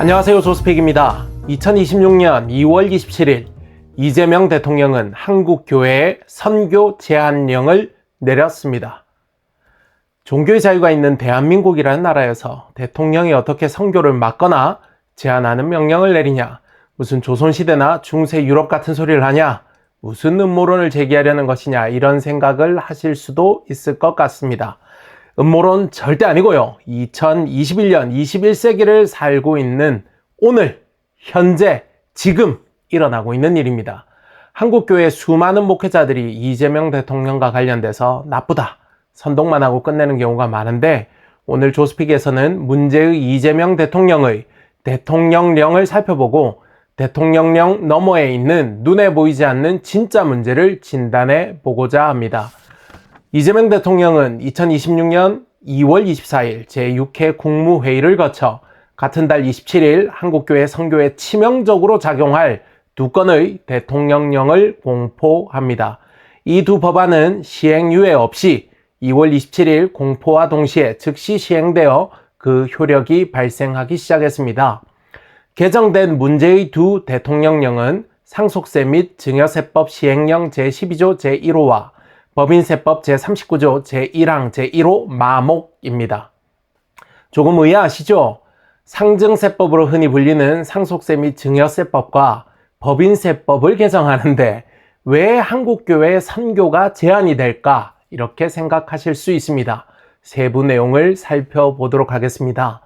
안녕하세요, 조스픽입니다. 2026년 2월 27일 이재명 대통령은 한국 교회에 선교 제한령을 내렸습니다. 종교의 자유가 있는 대한민국이라는 나라에서 대통령이 어떻게 선교를 막거나 제한하는 명령을 내리냐, 무슨 조선시대나 중세 유럽 같은 소리를 하냐, 무슨 음모론을 제기하려는 것이냐, 이런 생각을 하실 수도 있을 것 같습니다. 음모론 절대 아니고요. 2021년 21세기를 살고 있는 오늘, 현재, 지금 일어나고 있는 일입니다. 한국교회 수많은 목회자들이 이재명 대통령과 관련돼서 나쁘다, 선동만 하고 끝내는 경우가 많은데, 오늘 조스픽에서는 문제의 이재명 대통령의 대통령령을 살펴보고 대통령령 너머에 있는 눈에 보이지 않는 진짜 문제를 진단해 보고자 합니다. 이재명 대통령은 2026년 2월 24일 제6회 국무회의를 거쳐 같은 달 27일 한국교회 선교에 치명적으로 작용할 두 건의 대통령령을 공포합니다. 이 두 법안은 시행유예 없이 2월 27일 공포와 동시에 즉시 시행되어 그 효력이 발생하기 시작했습니다. 개정된 문제의 두 대통령령은 상속세 및 증여세법 시행령 제12조 제1호와 법인세법 제39조 제1항 제1호 마목입니다. 조금 의아하시죠? 상증세법으로 흔히 불리는 상속세 및 증여세법과 법인세법을 개정하는데 왜 한국교회의 선교가 제한이 될까? 이렇게 생각하실 수 있습니다. 세부 내용을 살펴보도록 하겠습니다.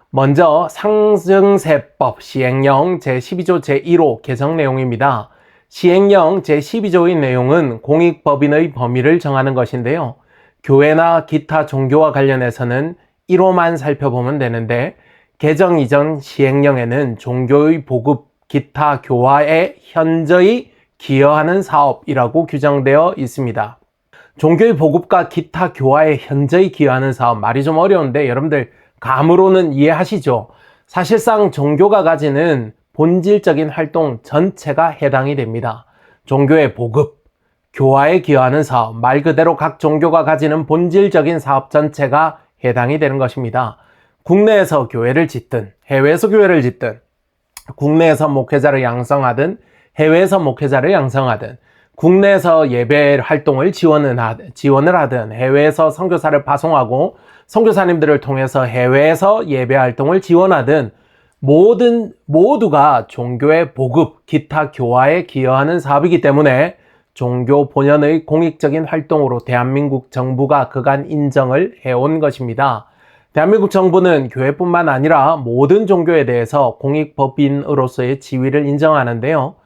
먼저 상증세법 시행령 제12조 제1호 개정 내용입니다. 시행령 제12조의 내용은 공익법인의 범위를 정하는 것인데요. 교회나 기타 종교와 관련해서는 1호만 살펴보면 되는데, 개정 이전 시행령에는 종교의 보급, 기타 교화에 현저히 기여하는 사업이라고 규정되어 있습니다. 종교의 보급과 기타 교화에 현저히 기여하는 사업, 말이 좀 어려운데 여러분들 감으로는 이해하시죠? 사실상 종교가 가지는 본질적인 활동 전체가 해당이 됩니다. 종교의 보급, 교화에 기여하는 사업, 말 그대로 각 종교가 가지는 본질적인 사업 전체가 해당이 되는 것입니다. 국내에서 교회를 짓든 해외에서 교회를 짓든, 국내에서 목회자를 양성하든 해외에서 목회자를 양성하든, 국내에서 예배 활동을 지원을 하든 해외에서 선교사를 파송하고 선교사님들을 통해서 해외에서 예배 활동을 지원하든, 모두가 종교의 보급, 기타 교화에 기여하는 사업이기 때문에 종교 본연의 공익적인 활동으로 대한민국 정부가 그간 인정을 해온 것입니다. 대한민국 정부는 교회뿐만 아니라 모든 종교에 대해서 공익법인으로서의 지위를 인정하는데요.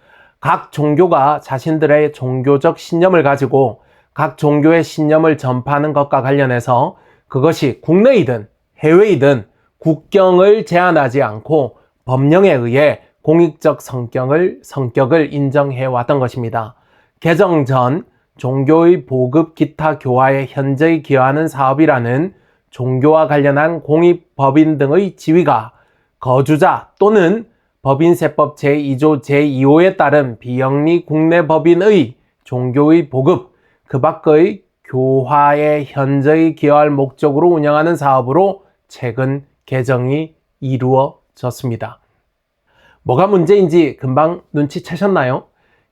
각 종교가 자신들의 종교적 신념을 가지고 각 종교의 신념을 전파하는 것과 관련해서 그것이 국내이든 해외이든 국경을 제한하지 않고 법령에 의해 공익적 성격을 인정해 왔던 것입니다. 개정 전 종교의 보급 기타 교화에 현저히 기여하는 사업이라는 종교와 관련한 공익법인 등의 지위가 거주자 또는 법인세법 제2조 제2호에 따른 비영리 국내 법인의 종교의 보급, 그 밖의 교화에 현저히 기여할 목적으로 운영하는 사업으로 최근 개정이 이루어졌습니다. 뭐가 문제인지 금방 눈치채셨나요?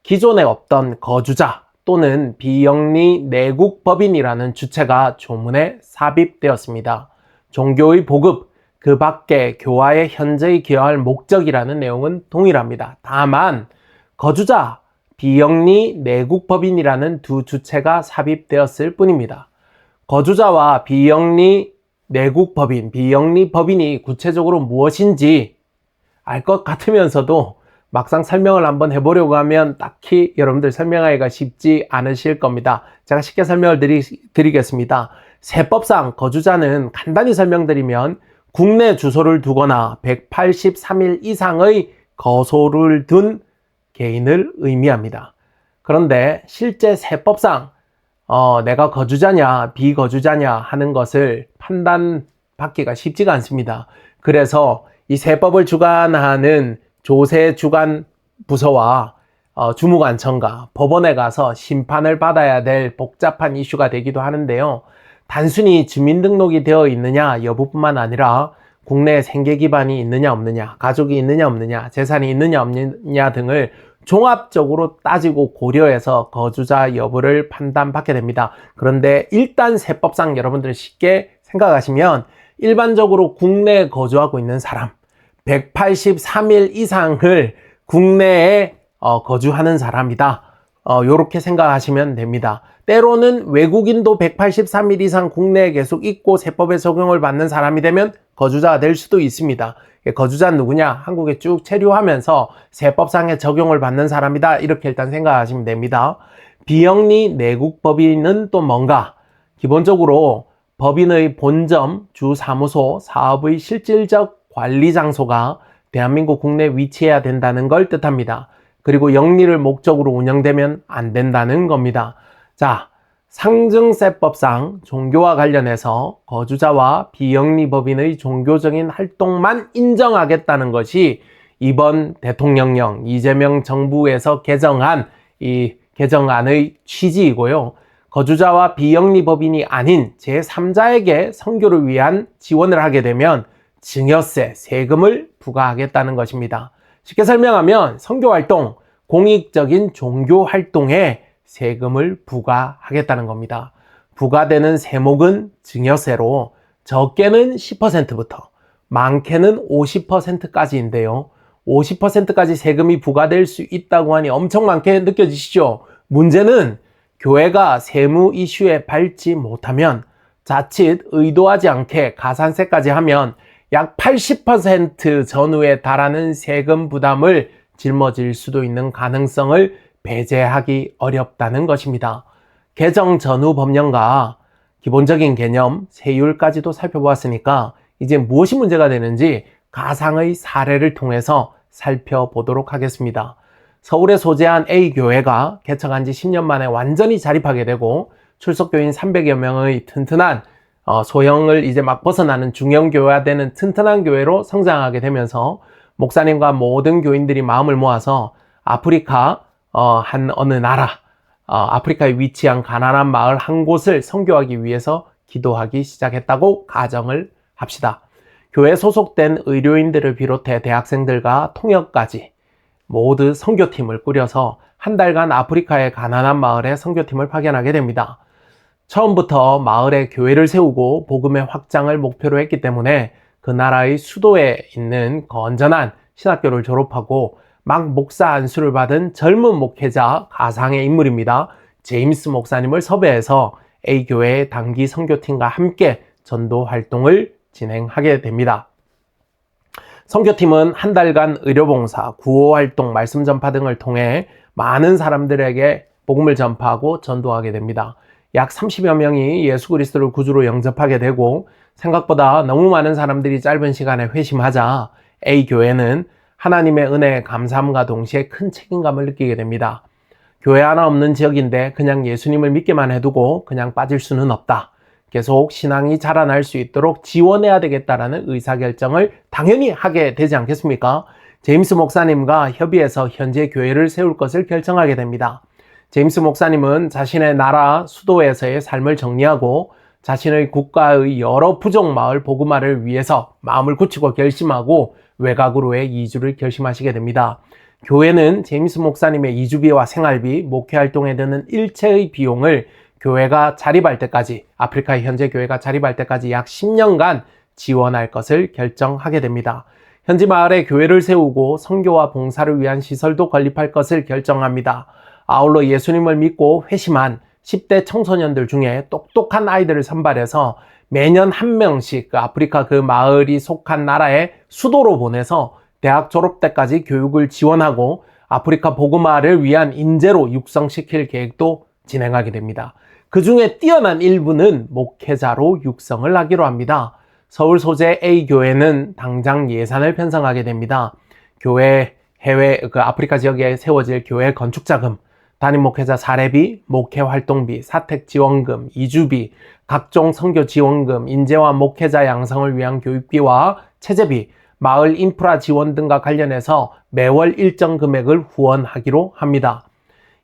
기존에 없던 거주자 또는 비영리 내국법인이라는 주체가 조문에 삽입되었습니다. 종교의 보급, 그 밖에 교화에 현저히 기여할 목적이라는 내용은 동일합니다. 다만 거주자, 비영리 내국법인이라는 두 주체가 삽입되었을 뿐입니다. 거주자와 비영리 내국법인, 비영리 법인이 구체적으로 무엇인지 알 것 같으면서도 막상 설명을 한번 해보려고 하면 딱히 여러분들 설명하기가 쉽지 않으실 겁니다. 제가 쉽게 설명을 드리겠습니다. 세법상 거주자는 간단히 설명드리면 국내 주소를 두거나 183일 이상의 거소를 둔 개인을 의미합니다. 그런데 실제 세법상 내가 거주자냐 비거주자냐 하는 것을 판단받기가 쉽지가 않습니다. 그래서 이 세법을 주관하는 조세주관 부서와 주무관청과 법원에 가서 심판을 받아야 될 복잡한 이슈가 되기도 하는데요. 단순히 주민등록이 되어 있느냐 여부뿐만 아니라 국내에 생계 기반이 있느냐 없느냐, 가족이 있느냐 없느냐, 재산이 있느냐 없느냐 등을 종합적으로 따지고 고려해서 거주자 여부를 판단받게 됩니다. 그런데 일단 세법상 여러분들 쉽게 생각하시면 일반적으로 국내에 거주하고 있는 사람 183일 이상을 국내에 거주하는 사람이다. 요렇게 생각하시면 됩니다. 때로는 외국인도 183일 이상 국내에 계속 있고 세법의 적용을 받는 사람이 되면 거주자가 될 수도 있습니다. 거주자는 누구냐? 한국에 쭉 체류하면서 세법상의 적용을 받는 사람이다. 이렇게 일단 생각하시면 됩니다. 비영리 내국 법인은 또 뭔가? 기본적으로 법인의 본점, 주사무소, 사업의 실질적 관리 장소가 대한민국 국내에 위치해야 된다는 걸 뜻합니다. 그리고 영리를 목적으로 운영되면 안 된다는 겁니다. 자, 상증세법상 종교와 관련해서 거주자와 비영리 법인의 종교적인 활동만 인정하겠다는 것이 이번 대통령령 이재명 정부에서 개정한 이 개정안의 취지이고요. 거주자와 비영리 법인이 아닌 제3자에게 선교를 위한 지원을 하게 되면 증여세, 세금을 부과하겠다는 것입니다. 쉽게 설명하면 선교활동, 공익적인 종교활동에 세금을 부과하겠다는 겁니다. 부과되는 세목은 증여세로 적게는 10%부터 많게는 50%까지인데요. 50%까지 세금이 부과될 수 있다고 하니 엄청 많게 느껴지시죠? 문제는 교회가 세무 이슈에 밟지 못하면 자칫 의도하지 않게 가산세까지 하면 약 80% 전후에 달하는 세금 부담을 짊어질 수도 있는 가능성을 배제하기 어렵다는 것입니다. 개정 전후 법령과 기본적인 개념, 세율까지도 살펴보았으니까 이제 무엇이 문제가 되는지 가상의 사례를 통해서 살펴보도록 하겠습니다. 서울에 소재한 A교회가 개척한 지 10년 만에 완전히 자립하게 되고 출석교인 300여 명의 튼튼한 소형을 이제 막 벗어나는 중형교회화되는 튼튼한 교회로 성장하게 되면서 목사님과 모든 교인들이 마음을 모아서 아프리카 한 어느 나라, 아프리카에 위치한 가난한 마을 한 곳을 선교하기 위해서 기도하기 시작했다고 가정을 합시다. 교회에 소속된 의료인들을 비롯해 대학생들과 통역까지 모두 선교팀을 꾸려서 한 달간 아프리카의 가난한 마을에 선교팀을 파견하게 됩니다. 처음부터 마을에 교회를 세우고 복음의 확장을 목표로 했기 때문에 그 나라의 수도에 있는 건전한 신학교를 졸업하고 막 목사 안수를 받은 젊은 목회자 가상의 인물입니다. 제임스 목사님을 섭외해서 A교회의 단기 선교팀과 함께 전도 활동을 진행하게 됩니다. 선교팀은 한 달간 의료봉사, 구호활동, 말씀 전파 등을 통해 많은 사람들에게 복음을 전파하고 전도하게 됩니다. 약 30여 명이 예수 그리스도를 구주로 영접하게 되고 생각보다 너무 많은 사람들이 짧은 시간에 회심하자 A교회는 하나님의 은혜에 감사함과 동시에 큰 책임감을 느끼게 됩니다. 교회 하나 없는 지역인데 그냥 예수님을 믿기만 해두고 그냥 빠질 수는 없다. 계속 신앙이 자라날 수 있도록 지원해야 되겠다라는 의사결정을 당연히 하게 되지 않겠습니까? 제임스 목사님과 협의해서 현재 교회를 세울 것을 결정하게 됩니다. 제임스 목사님은 자신의 나라 수도에서의 삶을 정리하고 자신의 국가의 여러 부족 마을 복음화를 위해서 마음을 굳히고 결심하고 외곽으로의 이주를 결심하시게 됩니다. 교회는 제임스 목사님의 이주비와 생활비, 목회활동에 드는 일체의 비용을 교회가 자립할 때까지, 아프리카의 현재 교회가 자립할 때까지 약 10년간 지원할 것을 결정하게 됩니다. 현지 마을에 교회를 세우고 선교와 봉사를 위한 시설도 건립할 것을 결정합니다. 아울러 예수님을 믿고 회심한 10대 청소년들 중에 똑똑한 아이들을 선발해서 매년 한 명씩 아프리카 그 마을이 속한 나라의 수도로 보내서 대학 졸업 때까지 교육을 지원하고 아프리카 복음화를 위한 인재로 육성시킬 계획도 진행하게 됩니다. 그 중에 뛰어난 일부는 목회자로 육성을 하기로 합니다. 서울 소재 A교회는 당장 예산을 편성하게 됩니다. 교회 해외 아프리카 지역에 세워질 교회 건축자금, 담임 목회자 사례비, 목회 활동비, 사택 지원금, 이주비, 각종 선교 지원금, 인재와 목회자 양성을 위한 교육비와 체제비, 마을 인프라 지원 등과 관련해서 매월 일정 금액을 후원하기로 합니다.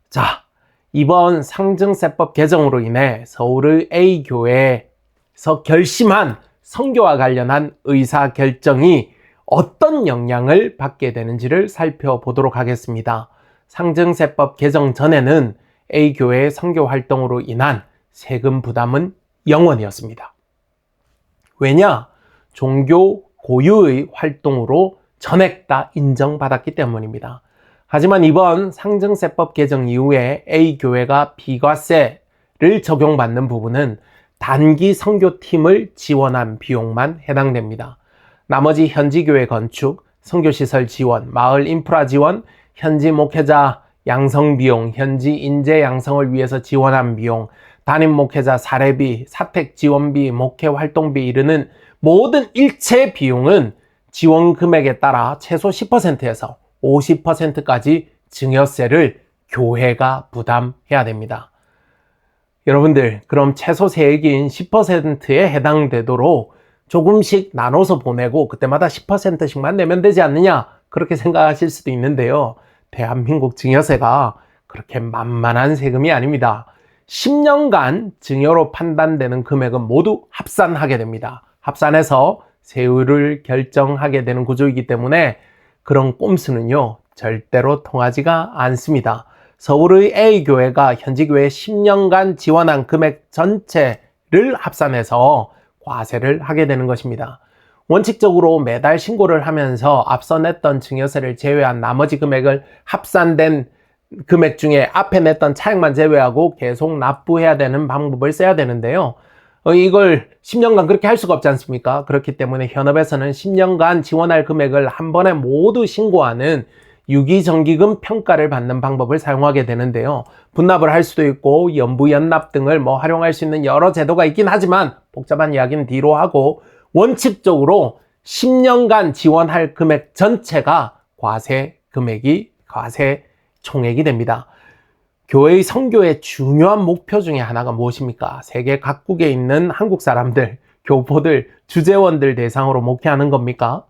자, 이번 상증세법 개정으로 인해 서울의 A교회에서 결심한 선교와 관련한 의사결정이 어떤 영향을 받게 되는지를 살펴보도록 하겠습니다. 상증세법 개정 전에는 A교회의 선교 활동으로 인한 세금 부담은 0원이었습니다. 왜냐? 종교 고유의 활동으로 전액 다 인정받았기 때문입니다. 하지만 이번 상증세법 개정 이후에 A교회가 비과세를 적용받는 부분은 단기 선교팀을 지원한 비용만 해당됩니다. 나머지 현지 교회 건축, 선교시설 지원, 마을 인프라 지원, 현지 목회자 양성 비용, 현지 인재 양성을 위해서 지원한 비용, 담임 목회자 사례비, 사택 지원비, 목회 활동비 이르는 모든 일체 비용은 지원 금액에 따라 최소 10%에서 50%까지 증여세를 교회가 부담해야 됩니다. 여러분들, 그럼 최소 세액인 10%에 해당되도록 조금씩 나눠서 보내고 그때마다 10%씩만 내면 되지 않느냐, 그렇게 생각하실 수도 있는데요. 대한민국 증여세가 그렇게 만만한 세금이 아닙니다. 10년간 증여로 판단되는 금액은 모두 합산하게 됩니다. 합산해서 세율을 결정하게 되는 구조이기 때문에 그런 꼼수는요, 절대로 통하지가 않습니다. 서울의 A교회가 현지교회 10년간 지원한 금액 전체를 합산해서 과세를 하게 되는 것입니다. 원칙적으로 매달 신고를 하면서 앞서 냈던 증여세를 제외한 나머지 금액을 합산된 금액 중에 앞에 냈던 차액만 제외하고 계속 납부해야 되는 방법을 써야 되는데요. 이걸 10년간 그렇게 할 수가 없지 않습니까? 그렇기 때문에 현업에서는 10년간 지원할 금액을 한 번에 모두 신고하는 유기정기금 평가를 받는 방법을 사용하게 되는데요. 분납을 할 수도 있고 연부연납 등을 활용할 수 있는 여러 제도가 있긴 하지만 복잡한 이야기는 뒤로 하고 원칙적으로 10년간 지원할 금액 전체가 과세 총액이 됩니다. 교회의 선교의 중요한 목표 중에 하나가 무엇입니까? 세계 각국에 있는 한국 사람들, 교포들, 주재원들 대상으로 목회하는 겁니까?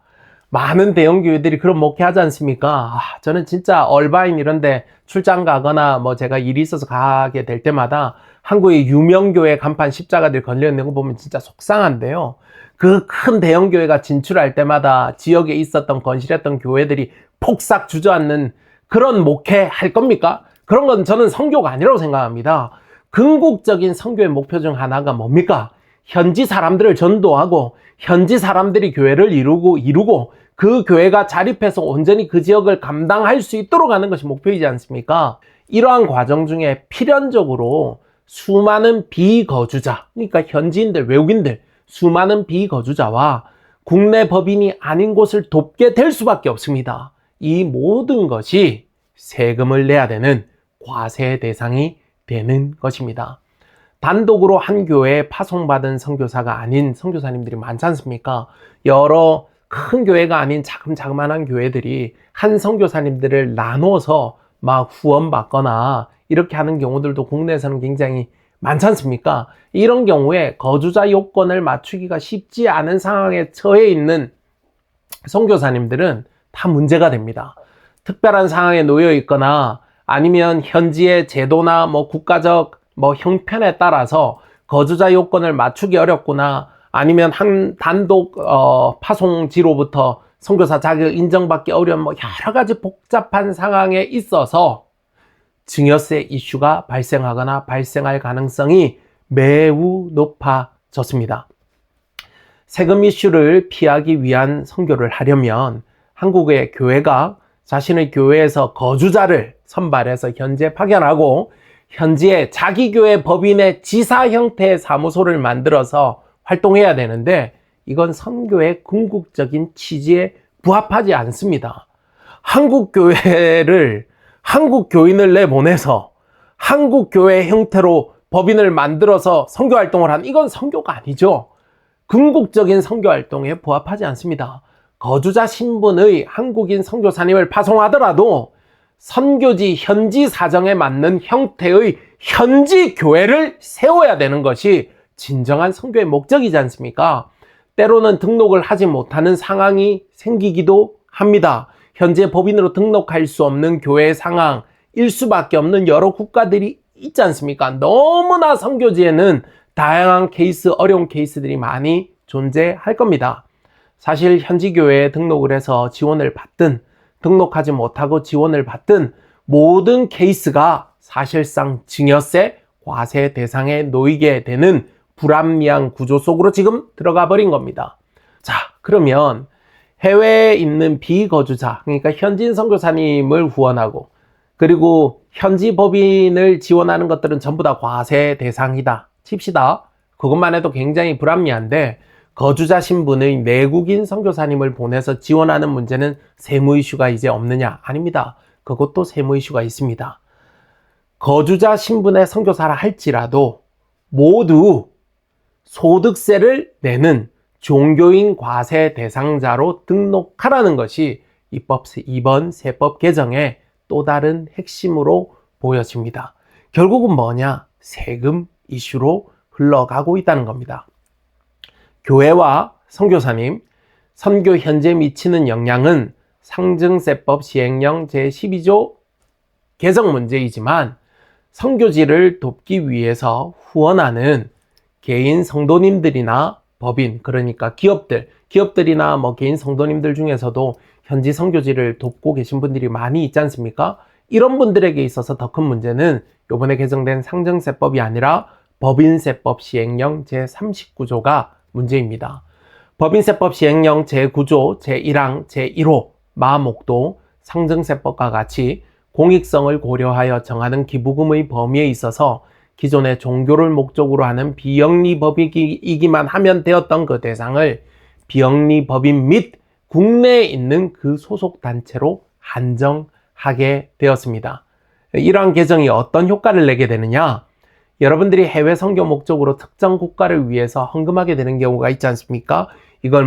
많은 대형 교회들이 그런 목회하지 않습니까? 저는 진짜 얼바인 이런 데 출장 가거나 제가 일이 있어서 가게 될 때마다 한국의 유명 교회 간판 십자가들 걸려 있는 거 보면 진짜 속상한데요. 그 큰 대형 교회가 진출할 때마다 지역에 있었던 건실했던 교회들이 폭삭 주저앉는 그런 목회 할 겁니까? 그런 건 저는 선교가 아니라고 생각합니다. 궁극적인 선교의 목표 중 하나가 뭡니까? 현지 사람들을 전도하고 현지 사람들이 교회를 이루고 그 교회가 자립해서 온전히 그 지역을 감당할 수 있도록 하는 것이 목표이지 않습니까? 이러한 과정 중에 필연적으로 수많은 비거주자, 그러니까 현지인들, 외국인들, 수많은 비거주자와 국내 법인이 아닌 곳을 돕게 될 수밖에 없습니다. 이 모든 것이 세금을 내야 되는 과세 대상이 되는 것입니다. 단독으로 한 교회에 파송받은 선교사가 아닌 선교사님들이 많지 않습니까? 여러 큰 교회가 아닌 자그마한 교회들이 한 선교사님들을 나눠서 후원받거나 이렇게 하는 경우들도 국내에서는 굉장히 많지 않습니까? 이런 경우에 거주자 요건을 맞추기가 쉽지 않은 상황에 처해 있는 선교사님들은 다 문제가 됩니다. 특별한 상황에 놓여 있거나 아니면 현지의 제도나 국가적 형편에 따라서 거주자 요건을 맞추기 어렵거나 아니면 한 단독 파송지로부터 선교사 자격 인정받기 어려운 여러 가지 복잡한 상황에 있어서 증여세 이슈가 발생하거나 발생할 가능성이 매우 높아졌습니다. 세금 이슈를 피하기 위한 선교를 하려면 한국의 교회가 자신의 교회에서 거주자를 선발해서 현지에 파견하고 현지에 자기 교회 법인의 지사 형태의 사무소를 만들어서 활동해야 되는데 이건 선교의 궁극적인 취지에 부합하지 않습니다. 한국 교회를 한국 교인을 내보내서 한국 교회 형태로 법인을 만들어서 선교 활동을 하는 이건 선교가 아니죠. 궁극적인 선교 활동에 부합하지 않습니다. 거주자 신분의 한국인 선교사님을 파송하더라도 선교지 현지 사정에 맞는 형태의 현지 교회를 세워야 되는 것이 진정한 선교의 목적이지 않습니까? 때로는 등록을 하지 못하는 상황이 생기기도 합니다. 현재 법인으로 등록할 수 없는 교회 상황일 수밖에 없는 여러 국가들이 있지 않습니까? 너무나 선교지에는 다양한 케이스, 어려운 케이스들이 많이 존재할 겁니다. 사실 현지 교회에 등록을 해서 지원을 받든 등록하지 못하고 지원을 받든 모든 케이스가 사실상 증여세, 과세 대상에 놓이게 되는 불합리한 구조 속으로 지금 들어가 버린 겁니다. 자, 그러면 해외에 있는 비거주자, 그러니까 현지인 선교사님을 후원하고 그리고 현지 법인을 지원하는 것들은 전부 다 과세 대상이다 칩시다. 그것만 해도 굉장히 불합리한데 거주자 신분의 내국인 선교사님을 보내서 지원하는 문제는 세무 이슈가 이제 없느냐? 아닙니다. 그것도 세무 이슈가 있습니다. 거주자 신분의 선교사라 할지라도 모두 소득세를 내는 종교인 과세 대상자로 등록하라는 것이 이번 세법 개정의 또 다른 핵심으로 보여집니다. 결국은 뭐냐? 세금 이슈로 흘러가고 있다는 겁니다. 교회와 선교사님, 선교 현재에 미치는 영향은 상증세법 시행령 제12조 개정 문제이지만 선교지를 돕기 위해서 후원하는 개인 성도님들이나 법인, 그러니까 기업들이나 개인 성도님들 중에서도 현지 선교지를 돕고 계신 분들이 많이 있지 않습니까? 이런 분들에게 있어서 더 큰 문제는 이번에 개정된 상증세법이 아니라 법인세법 시행령 제39조가 문제입니다. 법인세법 시행령 제9조, 제1항, 제1호, 마목도 상증세법과 같이 공익성을 고려하여 정하는 기부금의 범위에 있어서 기존의 종교를 목적으로 하는 비영리법인이기만 하면 되었던 그 대상을 비영리법인 및 국내에 있는 그 소속단체로 한정하게 되었습니다. 이러한 개정이 어떤 효과를 내게 되느냐? 여러분들이 해외 선교 목적으로 특정 국가를 위해서 헌금하게 되는 경우가 있지 않습니까? 이걸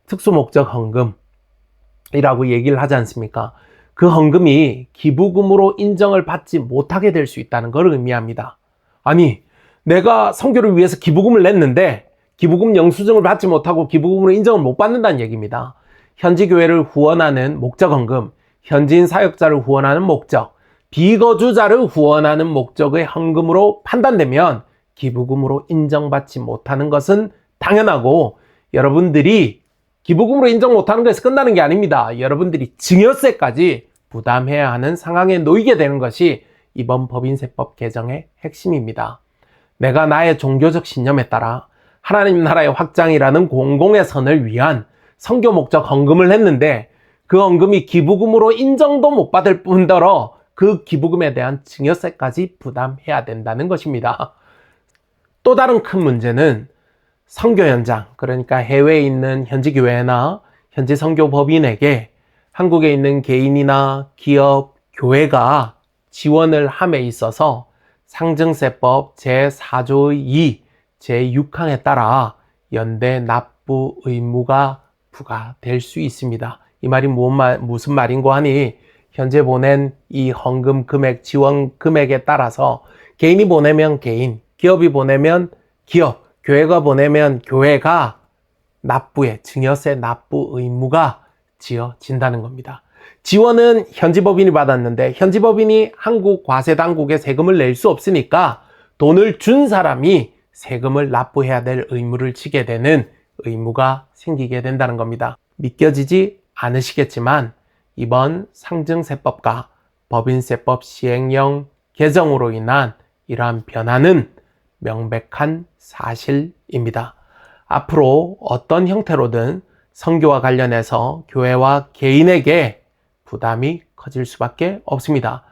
특수목적 헌금이라고 얘기를 하지 않습니까? 그 헌금이 기부금으로 인정을 받지 못하게 될 수 있다는 걸 의미합니다. 아니, 내가 선교를 위해서 기부금을 냈는데 기부금 영수증을 받지 못하고 기부금으로 인정을 못 받는다는 얘기입니다. 현지 교회를 후원하는 목적 헌금, 현지인 사역자를 후원하는 목적, 비거주자를 후원하는 목적의 헌금으로 판단되면 기부금으로 인정받지 못하는 것은 당연하고, 여러분들이 기부금으로 인정 못하는 것에서 끝나는 게 아닙니다. 여러분들이 증여세까지 부담해야 하는 상황에 놓이게 되는 것이 이번 법인세법 개정의 핵심입니다. 내가 나의 종교적 신념에 따라 하나님 나라의 확장이라는 공공의 선을 위한 선교 목적 헌금을 했는데 그 헌금이 기부금으로 인정도 못 받을 뿐더러 그 기부금에 대한 증여세까지 부담해야 된다는 것입니다. 또 다른 큰 문제는 선교 현장, 그러니까 해외에 있는 현지 교회나 현지 선교 법인에게 한국에 있는 개인이나 기업, 교회가 지원을 함에 있어서 상증세법 제4조 2, 제6항에 따라 연대 납부 의무가 부과될 수 있습니다. 이 말이 무슨 말인고 하니, 현재 보낸 이 헌금 금액, 지원 금액에 따라서 개인이 보내면 개인, 기업이 보내면 기업, 교회가 보내면 교회가 증여세 납부 의무가 지어진다는 겁니다. 지원은 현지 법인이 받았는데 현지 법인이 한국 과세 당국에 세금을 낼 수 없으니까 돈을 준 사람이 세금을 납부해야 될 의무를 지게 되는 의무가 생기게 된다는 겁니다. 믿겨지지 않으시겠지만 이번 상증세법과 법인세법 시행령 개정으로 인한 이러한 변화는 명백한 사실입니다. 앞으로 어떤 형태로든 선교와 관련해서 교회와 개인에게 부담이 커질 수밖에 없습니다.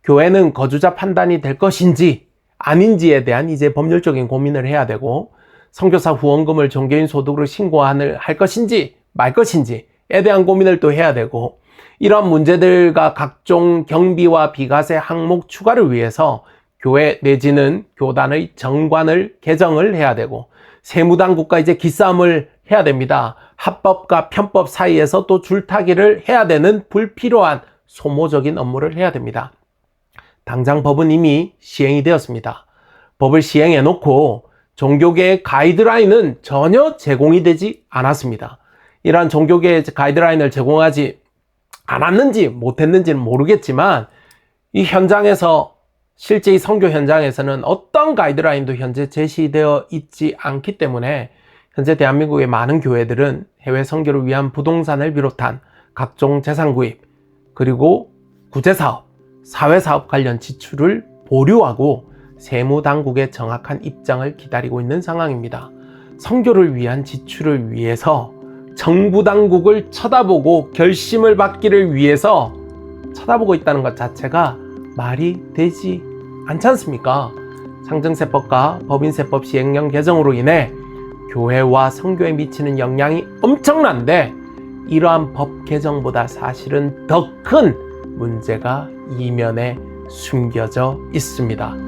교회는 거주자 판단이 될 것인지 아닌지에 대한 이제 법률적인 고민을 해야 되고, 선교사 후원금을 종교인 소득으로 신고할 것인지 말 것인지에 대한 고민을 또 해야 되고, 이런 문제들과 각종 경비와 비과세 항목 추가를 위해서 교회 내지는 교단의 정관을 개정을 해야 되고, 세무당국과 이제 기싸움을 해야 됩니다. 합법과 편법 사이에서 또 줄타기를 해야 되는 불필요한 소모적인 업무를 해야 됩니다. 당장 법은 이미 시행이 되었습니다. 법을 시행해 놓고 종교계의 가이드라인은 전혀 제공이 되지 않았습니다. 이러한 종교계의 가이드라인을 제공하지 않았는지 못했는지는 모르겠지만, 이 현장에서 실제 이 선교 현장에서는 어떤 가이드라인도 현재 제시되어 있지 않기 때문에 현재 대한민국의 많은 교회들은 해외 선교를 위한 부동산을 비롯한 각종 재산 구입, 그리고 구제사업, 사회사업 관련 지출을 보류하고 세무당국의 정확한 입장을 기다리고 있는 상황입니다. 선교를 위한 지출을 위해서 정부 당국을 쳐다보고 결심을 받기를 위해서 쳐다보고 있다는 것 자체가 말이 되지 않지 않습니까? 상증세법과 법인세법 시행령 개정으로 인해 교회와 선교에 미치는 영향이 엄청난데, 이러한 법 개정보다 사실은 더 큰 문제가 이면에 숨겨져 있습니다.